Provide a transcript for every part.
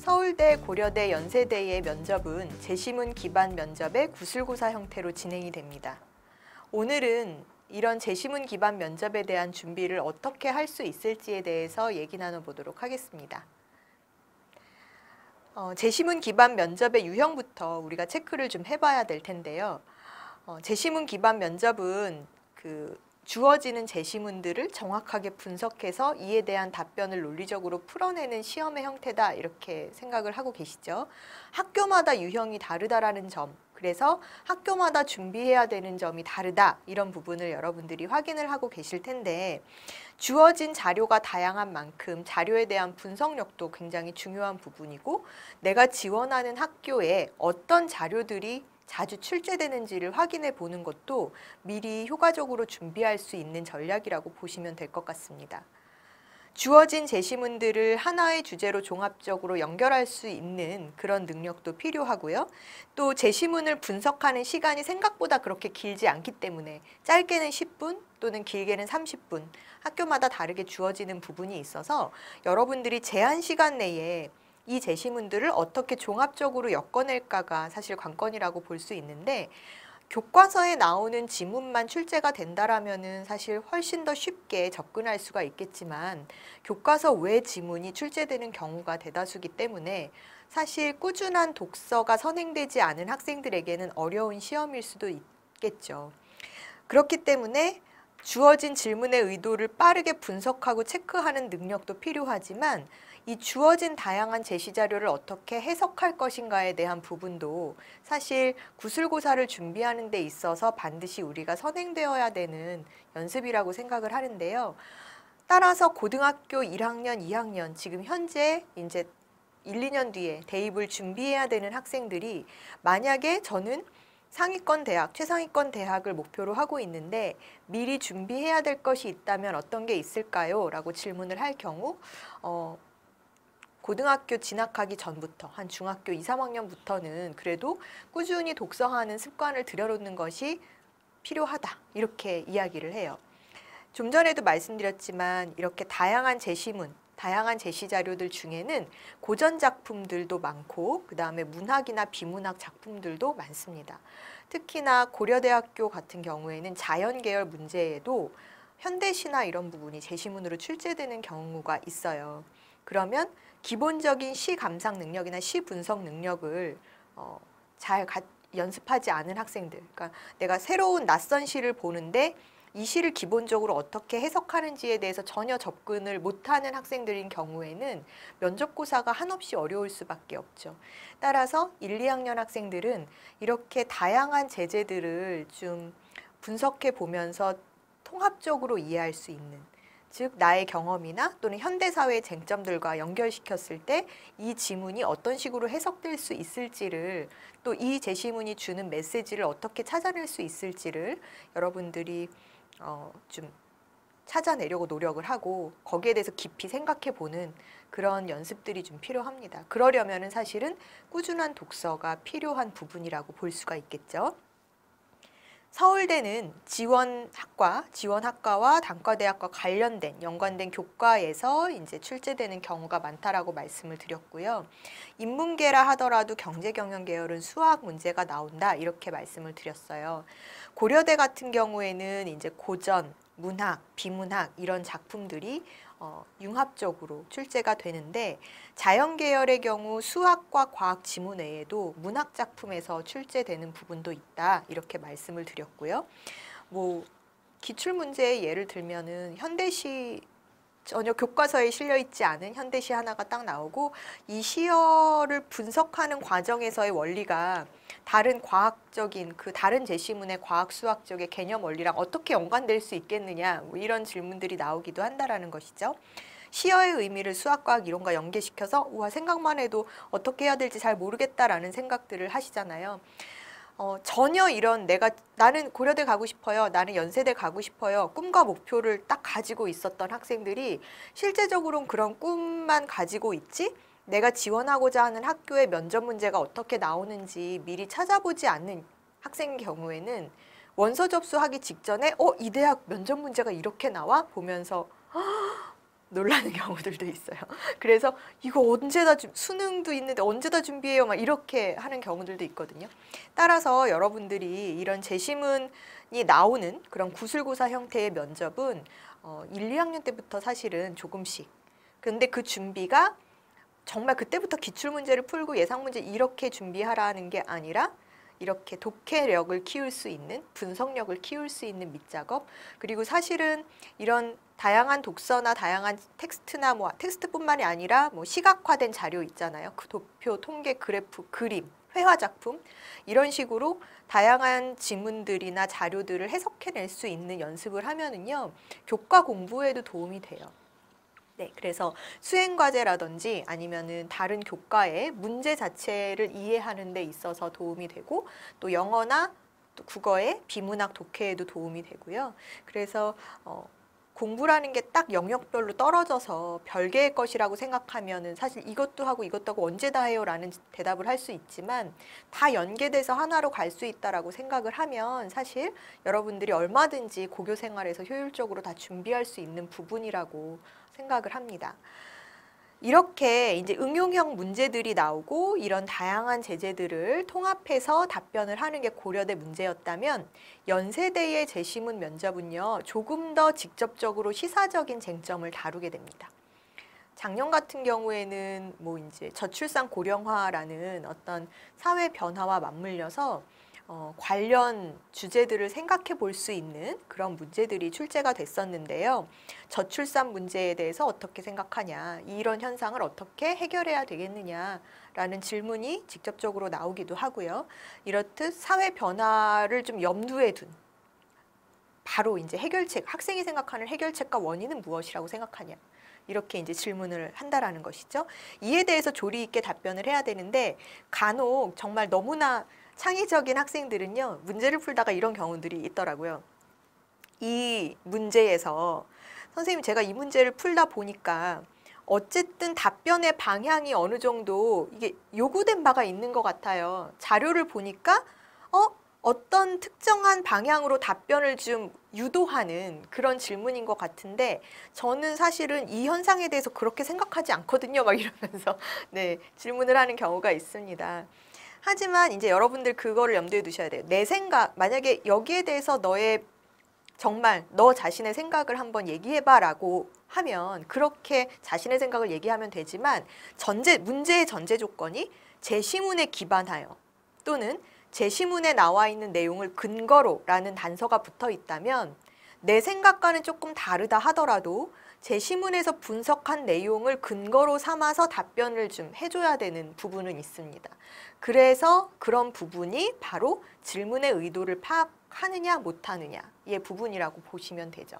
서울대, 고려대, 연세대의 면접은 제시문 기반 면접의 구술고사 형태로 진행이 됩니다. 오늘은 이런 제시문 기반 면접에 대한 준비를 어떻게 할 수 있을지에 대해서 얘기 나눠보도록 하겠습니다. 제시문 기반 면접의 유형부터 우리가 체크를 좀 해봐야 될 텐데요. 제시문 기반 면접은 주어지는 제시문들을 정확하게 분석해서 이에 대한 답변을 논리적으로 풀어내는 시험의 형태다, 이렇게 생각을 하고 계시죠. 학교마다 유형이 다르다라는 점, 그래서 학교마다 준비해야 되는 점이 다르다, 이런 부분을 여러분들이 확인을 하고 계실 텐데, 주어진 자료가 다양한 만큼 자료에 대한 분석력도 굉장히 중요한 부분이고, 내가 지원하는 학교에 어떤 자료들이 자주 출제되는지를 확인해 보는 것도 미리 효과적으로 준비할 수 있는 전략이라고 보시면 될 것 같습니다. 주어진 제시문들을 하나의 주제로 종합적으로 연결할 수 있는 그런 능력도 필요하고요. 또 제시문을 분석하는 시간이 생각보다 그렇게 길지 않기 때문에 짧게는 10분 또는 길게는 30분, 학교마다 다르게 주어지는 부분이 있어서 여러분들이 제한 시간 내에 이 제시문들을 어떻게 종합적으로 엮어낼까가 사실 관건이라고 볼 수 있는데, 교과서에 나오는 지문만 출제가 된다라면은 사실 훨씬 더 쉽게 접근할 수가 있겠지만, 교과서 외 지문이 출제되는 경우가 대다수기 때문에 사실 꾸준한 독서가 선행되지 않은 학생들에게는 어려운 시험일 수도 있겠죠. 그렇기 때문에 주어진 질문의 의도를 빠르게 분석하고 체크하는 능력도 필요하지만, 이 주어진 다양한 제시 자료를 어떻게 해석할 것인가에 대한 부분도 사실 구술고사를 준비하는 데 있어서 반드시 우리가 선행되어야 되는 연습이라고 생각을 하는데요. 따라서 고등학교 1학년, 2학년, 지금 현재 이제 1, 2년 뒤에 대입을 준비해야 되는 학생들이, 만약에 저는 상위권 대학, 최상위권 대학을 목표로 하고 있는데 미리 준비해야 될 것이 있다면 어떤 게 있을까요? 라고 질문을 할 경우 고등학교 진학하기 전부터 한 중학교 2, 3학년부터는 그래도 꾸준히 독서하는 습관을 들여놓는 것이 필요하다, 이렇게 이야기를 해요. 좀 전에도 말씀드렸지만 이렇게 다양한 제시문, 다양한 제시 자료들 중에는 고전 작품들도 많고 그 다음에 문학이나 비문학 작품들도 많습니다. 특히나 고려대학교 같은 경우에는 자연 계열 문제에도 현대시나 이런 부분이 제시문으로 출제되는 경우가 있어요. 그러면 기본적인 시 감상 능력이나 시 분석 능력을 잘 연습하지 않은 학생들, 그러니까 내가 새로운 낯선 시를 보는데 이 시를 기본적으로 어떻게 해석하는지에 대해서 전혀 접근을 못하는 학생들인 경우에는 면접고사가 한없이 어려울 수밖에 없죠. 따라서 1, 2학년 학생들은 이렇게 다양한 제재들을 좀 분석해 보면서 통합적으로 이해할 수 있는, 즉 나의 경험이나 또는 현대사회의 쟁점들과 연결시켰을 때 이 지문이 어떤 식으로 해석될 수 있을지를, 또 이 제시문이 주는 메시지를 어떻게 찾아낼 수 있을지를 여러분들이 좀 찾아내려고 노력을 하고 거기에 대해서 깊이 생각해 보는 그런 연습들이 좀 필요합니다. 그러려면은 사실은 꾸준한 독서가 필요한 부분이라고 볼 수가 있겠죠. 서울대는 지원학과와 단과대학과 관련된 연관된 교과에서 이제 출제되는 경우가 많다라고 말씀을 드렸고요. 인문계라 하더라도 경제경영 계열은 수학 문제가 나온다, 이렇게 말씀을 드렸어요. 고려대 같은 경우에는 이제 고전, 문학, 비문학 이런 작품들이 융합적으로 출제가 되는데, 자연 계열의 경우 수학과 과학 지문 외에도 문학 작품에서 출제되는 부분도 있다, 이렇게 말씀을 드렸고요. 기출 문제의 예를 들면은 현대시, 전혀 교과서에 실려 있지 않은 현대시 하나가 딱 나오고 이 시어를 분석하는 과정에서의 원리가 다른 과학적인 다른 제시문의 과학 수학적의 개념 원리랑 어떻게 연관될 수 있겠느냐, 이런 질문들이 나오기도 한다라는 것이죠. 시어의 의미를 수학과학 이론과 연계시켜서 우와, 생각만 해도 어떻게 해야 될지 잘 모르겠다라는 생각들을 하시잖아요. 전혀 이런 나는 고려대 가고 싶어요, 나는 연세대 가고 싶어요, 꿈과 목표를 딱 가지고 있었던 학생들이 실제적으로는 그런 꿈만 가지고 있지 내가 지원하고자 하는 학교의 면접 문제가 어떻게 나오는지 미리 찾아보지 않는 학생의 경우에는 원서 접수하기 직전에 이 대학 면접 문제가 이렇게 나와? 보면서 놀라는 경우들도 있어요. 그래서 이거 언제다 수능도 있는데 언제다 준비해요? 막 이렇게 하는 경우들도 있거든요. 따라서 여러분들이 이런 제시문이 나오는 그런 구술고사 형태의 면접은 1, 2학년 때부터 사실은 조금씩. 근데 그 준비가 정말 그때부터 기출문제를 풀고 예상문제 이렇게 준비하라는 게 아니라 이렇게 독해력을 키울 수 있는, 분석력을 키울 수 있는 밑작업, 그리고 사실은 이런 다양한 독서나 다양한 텍스트나 뭐 텍스트뿐만이 아니라 뭐 시각화된 자료 있잖아요. 그 도표, 통계, 그래프, 그림, 회화 작품 이런 식으로 다양한 지문들이나 자료들을 해석해낼 수 있는 연습을 하면은요, 교과 공부에도 도움이 돼요. 네, 그래서 수행과제라든지 아니면은 다른 교과의 문제 자체를 이해하는 데 있어서 도움이 되고 또 영어나 또 국어의 비문학 독해에도 도움이 되고요. 그래서 공부라는 게 딱 영역별로 떨어져서 별개의 것이라고 생각하면은 사실 이것도 하고 이것도 하고 언제 다 해요? 라는 대답을 할 수 있지만 다 연계돼서 하나로 갈 수 있다라고 생각을 하면 사실 여러분들이 얼마든지 고교 생활에서 효율적으로 다 준비할 수 있는 부분이라고 생각을 합니다. 이렇게 이제 응용형 문제들이 나오고 이런 다양한 제재들을 통합해서 답변을 하는 게 고려대 문제였다면 연세대의 제시문 면접은요, 조금 더 직접적으로 시사적인 쟁점을 다루게 됩니다. 작년 같은 경우에는 뭐 이제 저출산 고령화라는 어떤 사회 변화와 맞물려서 관련 주제들을 생각해 볼 수 있는 그런 문제들이 출제가 됐었는데요. 저출산 문제에 대해서 어떻게 생각하냐, 이런 현상을 어떻게 해결해야 되겠느냐라는 질문이 직접적으로 나오기도 하고요. 이렇듯 사회 변화를 좀 염두에 둔 바로 이제 해결책, 학생이 생각하는 해결책과 원인은 무엇이라고 생각하냐. 이렇게 이제 질문을 한다라는 것이죠. 이에 대해서 조리 있게 답변을 해야 되는데 간혹 정말 너무나 창의적인 학생들은요, 문제를 풀다가 이런 경우들이 있더라고요. 이 문제에서 선생님 제가 이 문제를 풀다 보니까 어쨌든 답변의 방향이 어느 정도 이게 요구된 바가 있는 것 같아요. 자료를 보니까 어떤 특정한 방향으로 답변을 좀 유도하는 그런 질문인 것 같은데 저는 사실은 이 현상에 대해서 그렇게 생각하지 않거든요. 막 이러면서 네, 질문을 하는 경우가 있습니다. 하지만 이제 여러분들 그거를 염두에 두셔야 돼요. 내 생각, 만약에 여기에 대해서 정말 너 자신의 생각을 한번 얘기해봐라고 하면 그렇게 자신의 생각을 얘기하면 되지만 문제의 전제 조건이 제시문에 기반하여 또는 제시문에 나와 있는 내용을 근거로 라는 단서가 붙어 있다면 내 생각과는 조금 다르다 하더라도 제시문에서 분석한 내용을 근거로 삼아서 답변을 좀 해줘야 되는 부분은 있습니다. 그래서 그런 부분이 바로 질문의 의도를 파악하느냐 못하느냐의 부분이라고 보시면 되죠.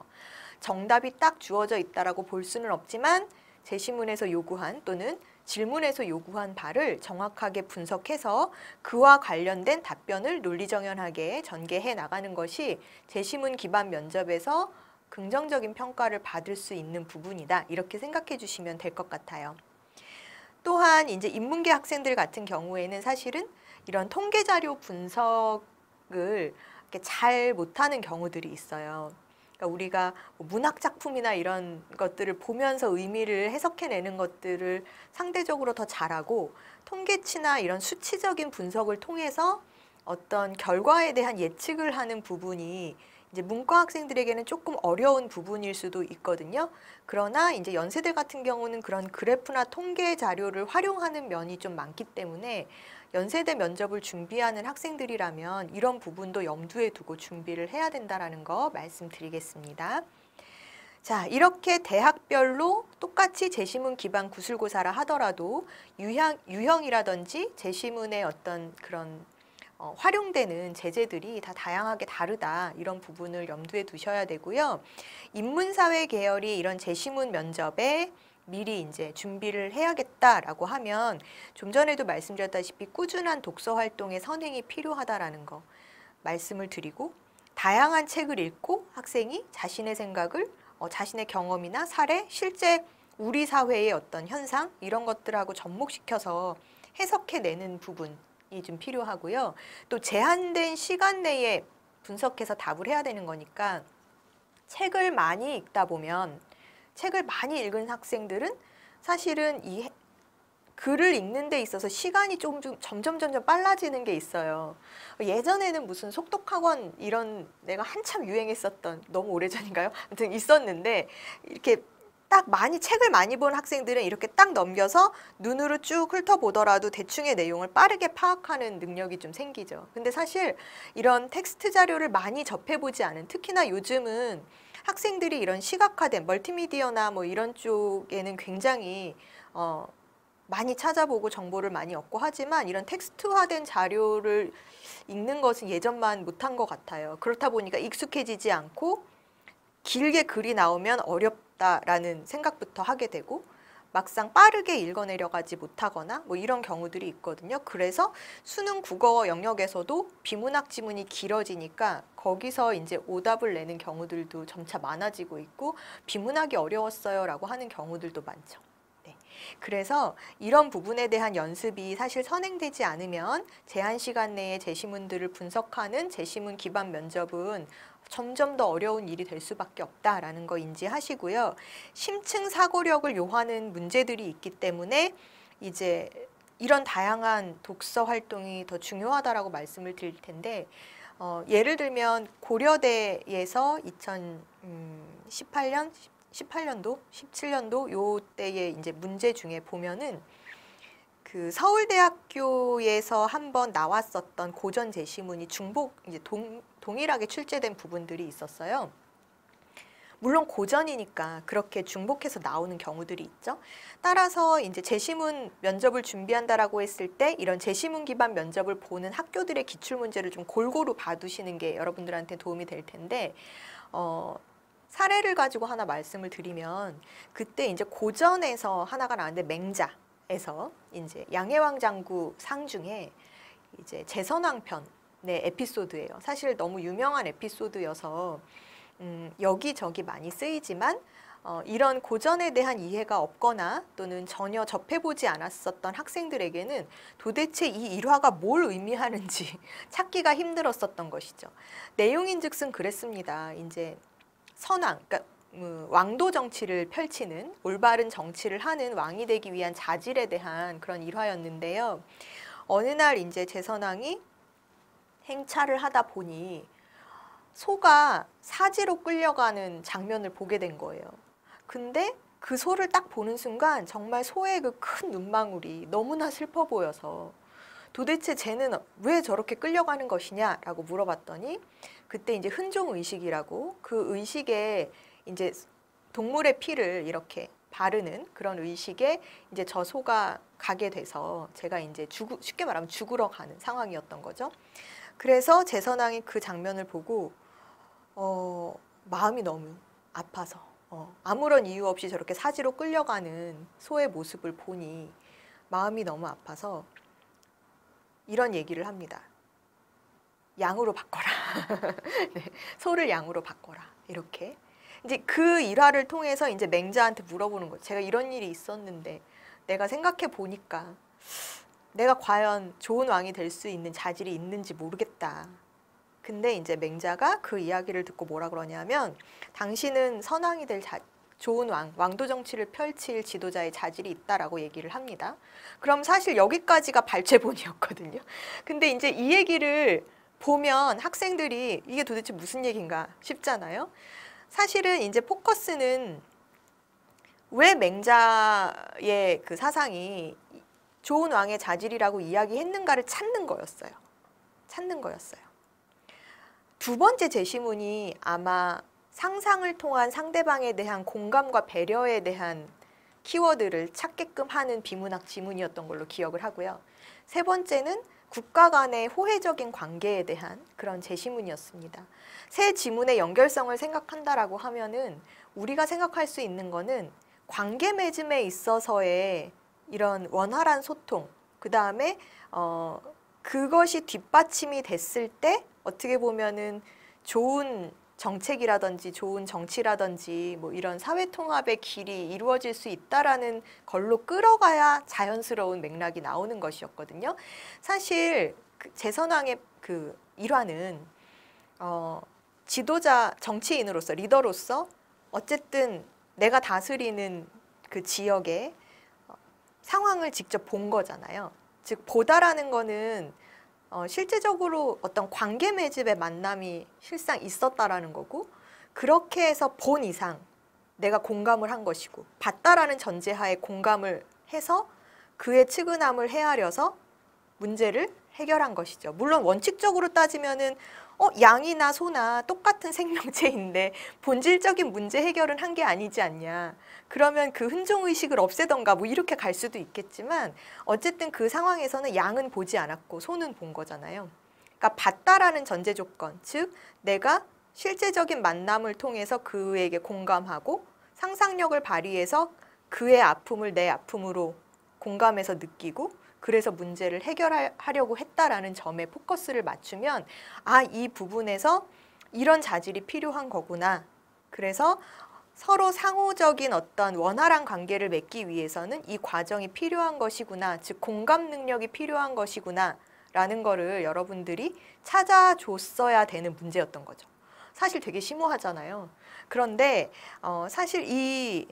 정답이 딱 주어져 있다라고 볼 수는 없지만 제시문에서 요구한 또는 질문에서 요구한 바를 정확하게 분석해서 그와 관련된 답변을 논리정연하게 전개해 나가는 것이 제시문 기반 면접에서 긍정적인 평가를 받을 수 있는 부분이다. 이렇게 생각해 주시면 될 것 같아요. 또한 이제 인문계 학생들 같은 경우에는 사실은 이런 통계 자료 분석을 이렇게 잘 못하는 경우들이 있어요. 그러니까 우리가 문학 작품이나 이런 것들을 보면서 의미를 해석해내는 것들을 상대적으로 더 잘하고 통계치나 이런 수치적인 분석을 통해서 어떤 결과에 대한 예측을 하는 부분이 이제 문과 학생들에게는 조금 어려운 부분일 수도 있거든요. 그러나 이제 연세대 같은 경우는 그런 그래프나 통계 자료를 활용하는 면이 좀 많기 때문에 연세대 면접을 준비하는 학생들이라면 이런 부분도 염두에 두고 준비를 해야 된다는 거 말씀드리겠습니다. 자, 이렇게 대학별로 똑같이 제시문 기반 구술고사라 하더라도 유형이라든지 제시문의 어떤 그런 활용되는 제재들이 다 다양하게 다르다. 이런 부분을 염두에 두셔야 되고요. 인문사회 계열이 이런 제시문 면접에 미리 이제 준비를 해야겠다라고 하면 좀 전에도 말씀드렸다시피 꾸준한 독서 활동의 선행이 필요하다라는 거 말씀을 드리고 다양한 책을 읽고 학생이 자신의 생각을 자신의 경험이나 사례, 실제 우리 사회의 어떤 현상 이런 것들하고 접목시켜서 해석해내는 부분이 좀 필요하고요. 또 제한된 시간 내에 분석해서 답을 해야 되는 거니까 책을 많이 읽다 보면 책을 많이 읽은 학생들은 사실은 이 글을 읽는 데 있어서 시간이 좀 점점 빨라지는 게 있어요. 예전에는 무슨 속독학원 이런 내가 한참 유행했었던, 너무 오래전인가요? 아무튼 있었는데, 이렇게 딱 책을 많이 본 학생들은 이렇게 딱 넘겨서 눈으로 쭉 훑어보더라도 대충의 내용을 빠르게 파악하는 능력이 좀 생기죠. 근데 사실 이런 텍스트 자료를 많이 접해보지 않은, 특히나 요즘은 학생들이 이런 시각화된 멀티미디어나 뭐 이런 쪽에는 굉장히 많이 찾아보고 정보를 많이 얻고 하지만, 이런 텍스트화된 자료를 읽는 것은 예전만 못한 것 같아요. 그렇다 보니까 익숙해지지 않고 길게 글이 나오면 어렵다라는 생각부터 하게 되고, 막상 빠르게 읽어내려가지 못하거나 뭐 이런 경우들이 있거든요. 그래서 수능 국어 영역에서도 비문학 지문이 길어지니까 거기서 이제 오답을 내는 경우들도 점차 많아지고 있고, 비문학이 어려웠어요 라고 하는 경우들도 많죠. 그래서 이런 부분에 대한 연습이 사실 선행되지 않으면 제한 시간 내에 제시문들을 분석하는 제시문 기반 면접은 점점 더 어려운 일이 될 수밖에 없다라는 거 인지하시고요. 심층 사고력을 요하는 문제들이 있기 때문에 이제 이런 다양한 독서 활동이 더 중요하다라고 말씀을 드릴 텐데, 예를 들면 고려대에서 18년도, 17년도 요 때의 이제 문제 중에 보면은 그 서울대학교에서 한번 나왔었던 고전 제시문이 이제 동일하게 출제된 부분들이 있었어요. 물론 고전이니까 그렇게 중복해서 나오는 경우들이 있죠. 따라서 이제 제시문 면접을 준비한다라고 했을 때 이런 제시문 기반 면접을 보는 학교들의 기출문제를 좀 골고루 봐두시는 게 여러분들한테 도움이 될 텐데, 사례를 가지고 하나 말씀을 드리면, 그때 이제 고전에서 하나가 나왔는데, 맹자에서 이제 양해왕 장구 상 중에 이제 제선왕 편의 에피소드예요. 사실 너무 유명한 에피소드여서 여기저기 많이 쓰이지만, 이런 고전에 대한 이해가 없거나 또는 전혀 접해보지 않았었던 학생들에게는 도대체 이 일화가 뭘 의미하는지 찾기가 힘들었었던 것이죠. 내용인즉슨 그랬습니다. 이제 선왕, 그러니까 왕도 정치를 펼치는, 올바른 정치를 하는 왕이 되기 위한 자질에 대한 그런 일화였는데요. 어느 날 이제 제선왕이 행차를 하다 보니 소가 사지로 끌려가는 장면을 보게 된 거예요. 근데 그 소를 딱 보는 순간 정말 소의 그 큰 눈망울이 너무나 슬퍼 보여서, 도대체 쟤는 왜 저렇게 끌려가는 것이냐라고 물어봤더니, 그때 이제 흔종 의식이라고, 그 의식에 이제 동물의 피를 이렇게 바르는 그런 의식에 이제 저 소가 가게 돼서 제가 이제 쉽게 말하면 죽으러 가는 상황이었던 거죠. 그래서 제선왕이 그 장면을 보고 마음이 너무 아파서, 아무런 이유 없이 저렇게 사지로 끌려가는 소의 모습을 보니 마음이 너무 아파서 이런 얘기를 합니다. 양으로 바꿔라. 네, 소를 양으로 바꿔라. 이렇게. 이제 그 일화를 통해서 이제 맹자한테 물어보는 거죠. 제가 이런 일이 있었는데 내가 생각해 보니까 내가 과연 좋은 왕이 될 수 있는 자질이 있는지 모르겠다. 근데 이제 맹자가 그 이야기를 듣고 뭐라 그러냐면, 당신은 선왕이 될 좋은 왕도 정치를 펼칠 지도자의 자질이 있다라고 얘기를 합니다. 그럼 사실 여기까지가 발췌본이었거든요. 근데 이제 이 얘기를 보면 학생들이 이게 도대체 무슨 얘기인가 싶잖아요. 사실은 이제 포커스는 왜 맹자의 그 사상이 좋은 왕의 자질이라고 이야기했는가를 찾는 거였어요. 두 번째 제시문이 아마 상상을 통한 상대방에 대한 공감과 배려에 대한 키워드를 찾게끔 하는 비문학 지문이었던 걸로 기억을 하고요. 세 번째는 국가 간의 호혜적인 관계에 대한 그런 제시문이었습니다. 세 지문의 연결성을 생각한다라고 하면은 우리가 생각할 수 있는 거는 관계 맺음에 있어서의 이런 원활한 소통, 그 다음에 그것이 뒷받침이 됐을 때 어떻게 보면은 좋은 정책이라든지 좋은 정치라든지 뭐 이런 사회 통합의 길이 이루어질 수 있다라는 걸로 끌어가야 자연스러운 맥락이 나오는 것이었거든요. 사실 제선왕의 그 일화는 지도자, 정치인으로서, 리더로서 어쨌든 내가 다스리는 그 지역의 상황을 직접 본 거잖아요. 즉 보다라는 거는 실제적으로 어떤 관계 맺음의 만남이 실상 있었다라는 거고, 그렇게 해서 본 이상 내가 공감을 한 것이고, 봤다라는 전제하에 공감을 해서 그의 측은함을 헤아려서 문제를 해결한 것이죠. 물론 원칙적으로 따지면은 양이나 소나 똑같은 생명체인데 본질적인 문제 해결은 한 게 아니지 않냐. 그러면 그 흔종의식을 없애던가 뭐 이렇게 갈 수도 있겠지만, 어쨌든 그 상황에서는 양은 보지 않았고 소는 본 거잖아요. 그러니까 봤다라는 전제 조건, 즉 내가 실제적인 만남을 통해서 그에게 공감하고 상상력을 발휘해서 그의 아픔을 내 아픔으로 공감해서 느끼고, 그래서 문제를 해결하려고 했다라는 점에 포커스를 맞추면, 아, 이 부분에서 이런 자질이 필요한 거구나. 그래서 서로 상호적인 어떤 원활한 관계를 맺기 위해서는 이 과정이 필요한 것이구나. 즉 공감 능력이 필요한 것이구나 라는 거를 여러분들이 찾아줬어야 되는 문제였던 거죠. 사실 되게 심오하잖아요. 그런데 사실 이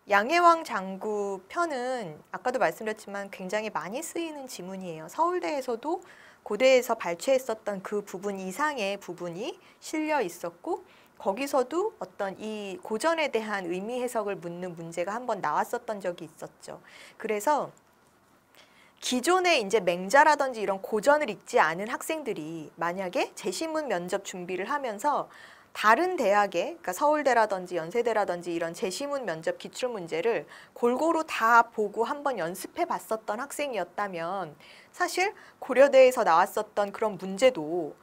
양해왕 장구 편은 아까도 말씀드렸지만 굉장히 많이 쓰이는 지문이에요. 서울대에서도 고대에서 발췌했었던 그 부분 이상의 부분이 실려 있었고, 거기서도 어떤 이 고전에 대한 의미 해석을 묻는 문제가 한번 나왔었던 적이 있었죠. 그래서 기존의 이제 맹자라든지 이런 고전을 읽지 않은 학생들이 만약에 제시문 면접 준비를 하면서 다른 대학에, 그러니까 서울대라든지 연세대라든지 이런 제시문 면접 기출문제를 골고루 다 보고 한번 연습해 봤었던 학생이었다면 사실 고려대에서 나왔었던 그런 문제도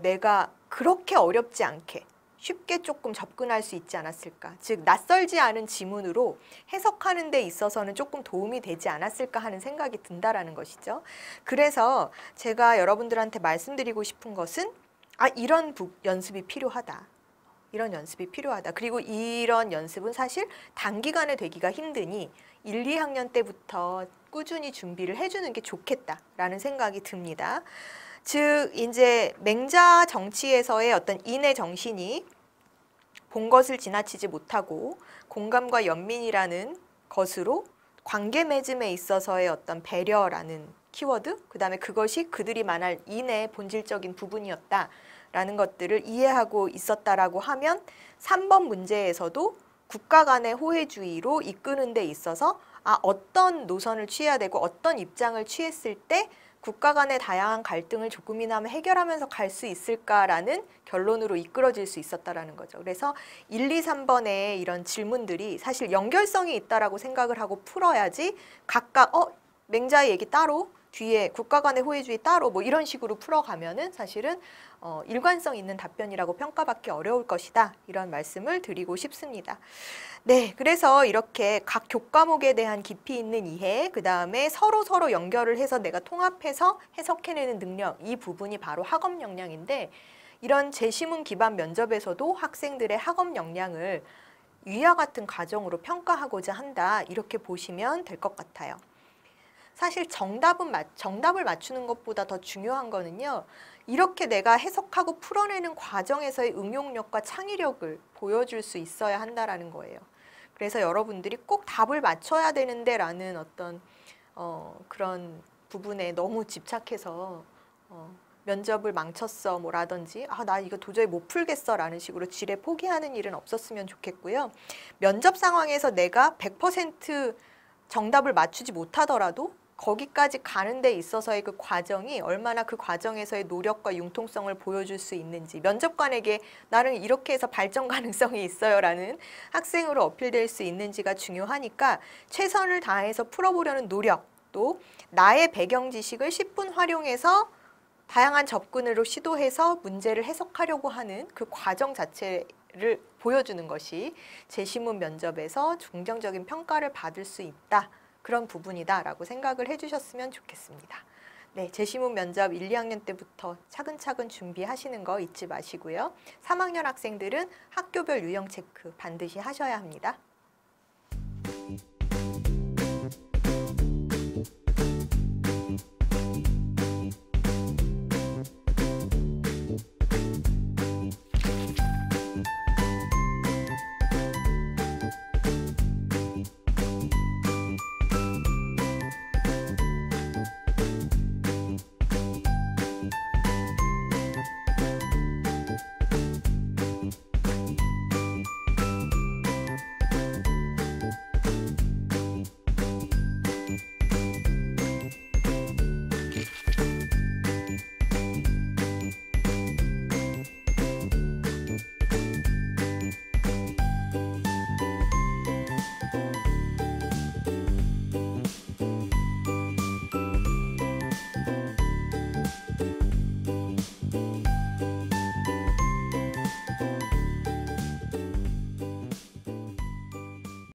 내가 그렇게 어렵지 않게 쉽게 조금 접근할 수 있지 않았을까. 즉 낯설지 않은 지문으로 해석하는 데 있어서는 조금 도움이 되지 않았을까 하는 생각이 든다라는 것이죠. 그래서 제가 여러분들한테 말씀드리고 싶은 것은 이런 연습이 필요하다. 이런 연습이 필요하다. 그리고 이런 연습은 사실 단기간에 되기가 힘드니 1, 2학년 때부터 꾸준히 준비를 해주는 게 좋겠다라는 생각이 듭니다. 즉 이제 맹자 정치에서의 어떤 인의 정신이 본 것을 지나치지 못하고 공감과 연민이라는 것으로 관계 맺음에 있어서의 어떤 배려라는 키워드, 그다음에 그것이 그들이 말할 인의 본질적인 부분이었다라는 것들을 이해하고 있었다라고 하면 3번 문제에서도 국가 간의 호혜주의로 이끄는 데 있어서 어떤 노선을 취해야 되고 어떤 입장을 취했을 때 국가 간의 다양한 갈등을 조금이나마 해결하면서 갈 수 있을까라는 결론으로 이끌어질 수 있었다라는 거죠. 그래서 1, 2, 3번의 이런 질문들이 사실 연결성이 있다라고 생각을 하고 풀어야지, 각각 맹자의 얘기 따로, 뒤에 국가 간의 호혜주의 따로 뭐 이런 식으로 풀어가면은 사실은 일관성 있는 답변이라고 평가받기 어려울 것이다. 이런 말씀을 드리고 싶습니다. 네, 그래서 이렇게 각 교과목에 대한 깊이 있는 이해, 그 다음에 서로 연결을 해서 내가 통합해서 해석해내는 능력, 이 부분이 바로 학업 역량인데, 이런 제시문 기반 면접에서도 학생들의 학업 역량을 위와 같은 과정으로 평가하고자 한다. 이렇게 보시면 될 것 같아요. 사실 정답을 맞추는 것보다 더 중요한 거는요, 이렇게 내가 해석하고 풀어내는 과정에서의 응용력과 창의력을 보여줄 수 있어야 한다라는 거예요. 그래서 여러분들이 꼭 답을 맞춰야 되는데 라는 어떤 그런 부분에 너무 집착해서 면접을 망쳤어 뭐라든지 나 이거 도저히 못 풀겠어 라는 식으로 지레 포기하는 일은 없었으면 좋겠고요. 면접 상황에서 내가 100% 정답을 맞추지 못하더라도 거기까지 가는 데 있어서의 그 과정이 얼마나 그 과정에서의 노력과 융통성을 보여줄 수 있는지, 면접관에게 나는 이렇게 해서 발전 가능성이 있어요 라는 학생으로 어필될 수 있는지가 중요하니까 최선을 다해서 풀어보려는 노력, 또 나의 배경 지식을 10분 활용해서 다양한 접근으로 시도해서 문제를 해석하려고 하는 그 과정 자체를 보여주는 것이 제시문 면접에서 긍정적인 평가를 받을 수 있다. 그런 부분이다라고 생각을 해주셨으면 좋겠습니다. 네, 제시문 면접 1, 2학년 때부터 차근차근 준비하시는 거 잊지 마시고요. 3학년 학생들은 학교별 유형 체크 반드시 하셔야 합니다.